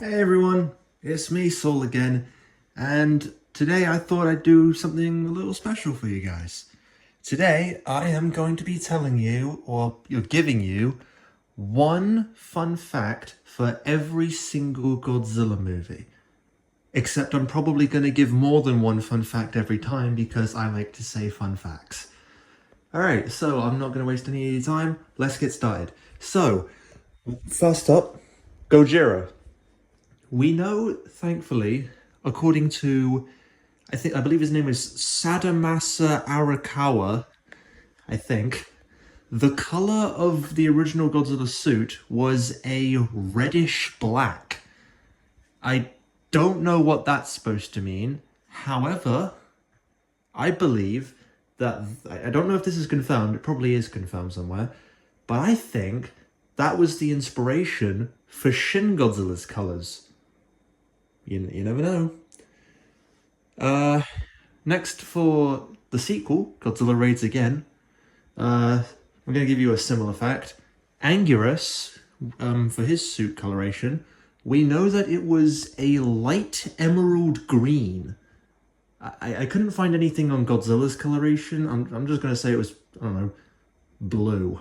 Hey everyone, it's me, Saul again, and today I thought I'd do something a little special for you guys. Today I am going to be telling you, or you're giving you, one fun fact for every single Godzilla movie. Except I'm probably going to give more than one fun fact every time because I like to say fun facts. Alright, so I'm not going to waste any time, let's get started. So, first up, Gojira. We know, thankfully, according to, I believe his name is Sadamasa Arakawa, I think, the color of the original Godzilla suit was a reddish black. I don't know what that's supposed to mean. However, I believe that, I don't know if this is confirmed, it probably is confirmed somewhere, but I think that was the inspiration for Shin Godzilla's colors. You never know. Next for the sequel, Godzilla Raids Again, I'm going to give you a similar fact. Anguirus, for his suit coloration, we know that it was a light emerald green. I couldn't find anything on Godzilla's coloration. I'm just going to say it was, I don't know, blue.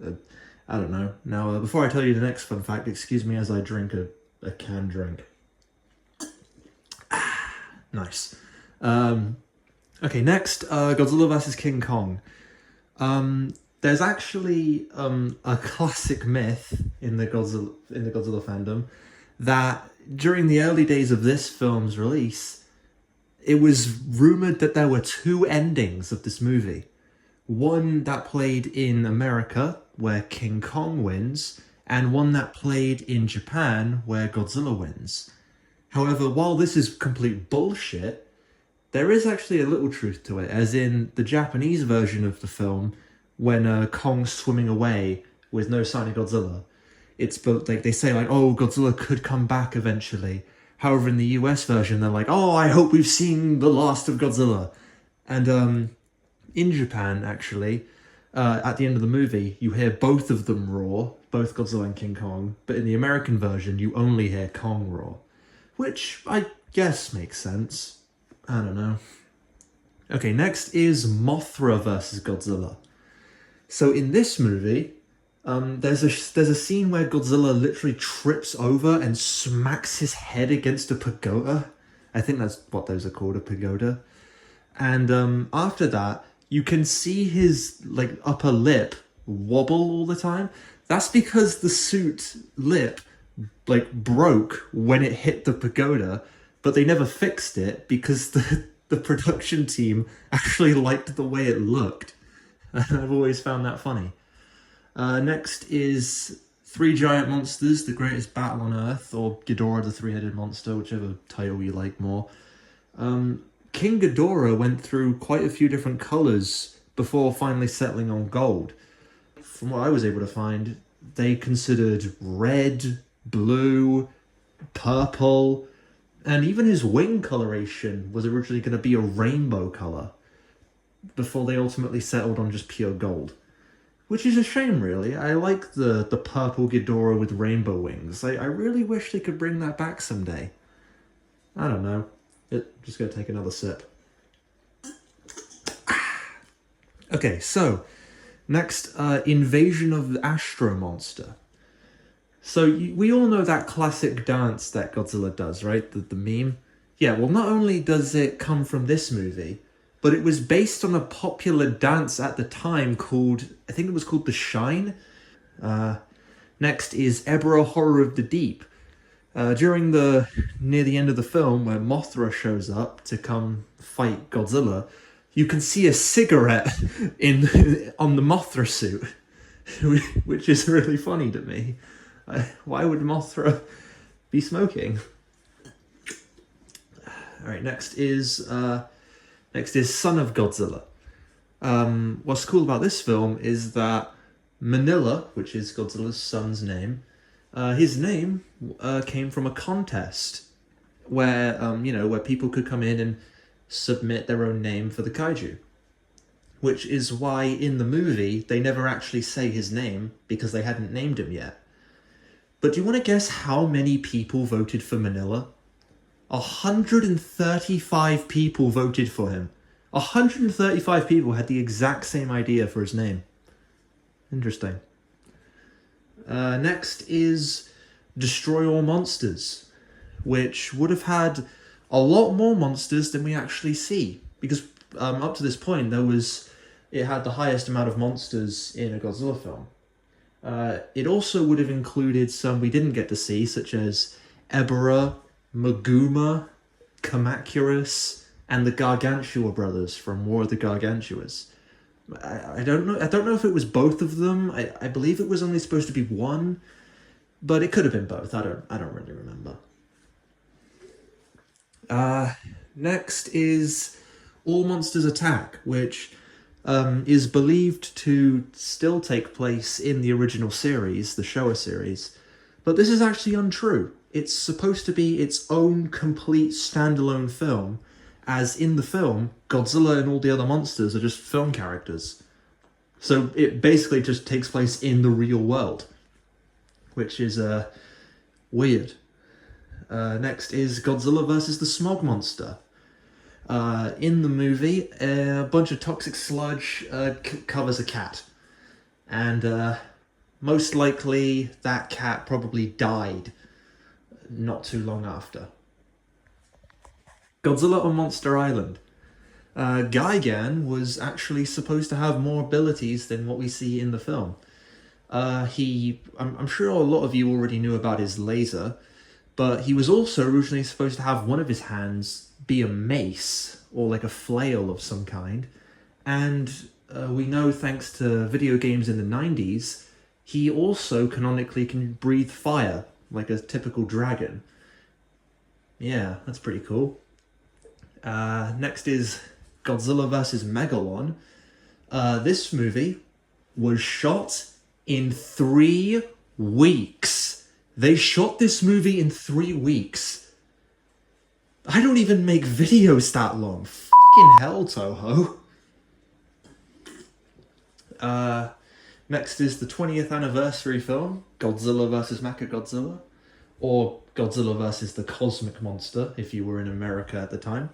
I don't know. Now, before I tell you the next fun fact, excuse me as I drink a canned drink. Nice. Okay, next, Godzilla vs. King Kong. There's actually a classic myth in the Godzilla fandom that during the early days of this film's release, it was rumored that there were two endings of this movie. One that played in America, where King Kong wins, and one that played in Japan, where Godzilla wins. However, while this is complete bullshit, there is actually a little truth to it, as in the Japanese version of the film, when Kong's swimming away with no sign of Godzilla, it's like they say like, oh, Godzilla could come back eventually. However, in the US version, they're like, oh, I hope we've seen the last of Godzilla. And in Japan, actually, at the end of the movie, you hear both of them roar, both Godzilla and King Kong, but in the American version, you only hear Kong roar. Which I guess makes sense. I don't know. Okay, next is Mothra versus Godzilla. So in this movie, there's a scene where Godzilla literally trips over and smacks his head against a pagoda. I think that's what those are called, a pagoda. And after that, you can see his upper lip wobble all the time. That's because the suit lip broke when it hit the pagoda, but they never fixed it because the production team actually liked the way it looked. And I've always found that funny. Next is Three Giant Monsters, the Greatest Battle on Earth, or Ghidorah the Three-Headed Monster, whichever title you like more. King Ghidorah went through quite a few different colours before finally settling on gold. From what I was able to find, they considered red, blue, purple, and even his wing coloration was originally going to be a rainbow colour before they ultimately settled on just pure gold. Which is a shame, really. I like the purple Ghidorah with rainbow wings. I really wish they could bring that back someday. I don't know. Just going to take another sip. Okay, so next, Invasion of the Astro Monster. So we all know that classic dance that Godzilla does, right? The meme. Yeah, well, not only does it come from this movie, but it was based on a popular dance at the time called, I think it was called The Shine. Next is Ebra Horror of the Deep. Near the end of the film, where Mothra shows up to come fight Godzilla, you can see a cigarette on the Mothra suit, which is really funny to me. Why would Mothra be smoking? All right, next is Son of Godzilla. What's cool about this film is that Manila, which is Godzilla's son's name, his name came from a contest where where people could come in and submit their own name for the kaiju. Which is why in the movie they never actually say his name because they hadn't named him yet. But do you want to guess how many people voted for Manila? 135 people voted for him. 135 people had the exact same idea for his name. Interesting. Next is Destroy All Monsters, which would have had a lot more monsters than we actually see. Because up to this point, it had the highest amount of monsters in a Godzilla film. It also would have included some we didn't get to see, such as Ebera, Maguma, Kamacuras, and the Gargantua brothers from War of the Gargantuas. I don't know if it was both of them. I believe it was only supposed to be one, but it could have been both. I don't really remember. Next is All Monsters Attack, which is believed to still take place in the original series, the Showa series, but this is actually untrue. It's supposed to be its own complete standalone film, as in the film, Godzilla and all the other monsters are just film characters. So it basically just takes place in the real world, which is weird. Next is Godzilla vs. the Smog Monster. In the movie, a bunch of toxic sludge covers a cat. And most likely that cat probably died not too long after. Godzilla on Monster Island. Gigan was actually supposed to have more abilities than what we see in the film. I'm sure a lot of you already knew about his laser, but he was also originally supposed to have one of his hands be a mace, or like a flail of some kind. And we know, thanks to video games in the 90s, he also canonically can breathe fire, like a typical dragon. Yeah, that's pretty cool. Next is Godzilla vs. Megalon. This movie was shot in 3 weeks. They shot this movie in 3 weeks. I don't even make videos that long. Fucking hell, Toho. Next is the 20th anniversary film, Godzilla vs. Mechagodzilla, or Godzilla vs. the Cosmic Monster, if you were in America at the time.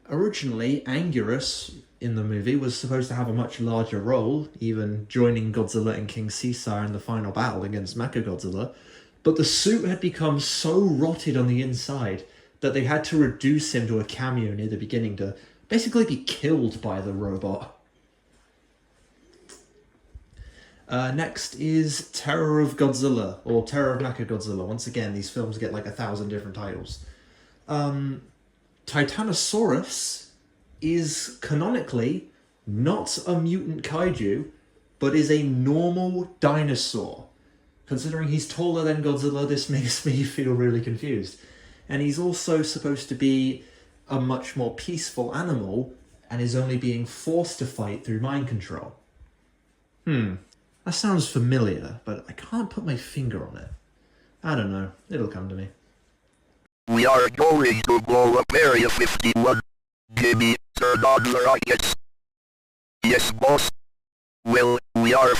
Originally, Anguirus in the movie was supposed to have a much larger role, even joining Godzilla and King Caesar in the final battle against Mechagodzilla, but the suit had become so rotted on the inside that they had to reduce him to a cameo near the beginning to basically be killed by the robot. Next is Terror of Godzilla, or Terror of Mechagodzilla. Once again, these films get like 1,000 different titles. Titanosaurus is canonically not a mutant kaiju, but is a normal dinosaur. Considering he's taller than Godzilla, this makes me feel really confused. And he's also supposed to be a much more peaceful animal, and is only being forced to fight through mind control. That sounds familiar, but I can't put my finger on it. I don't know, it'll come to me. We are going to blow up Area 51. Jimmy, turn on the rockets. Yes, boss. Well, we are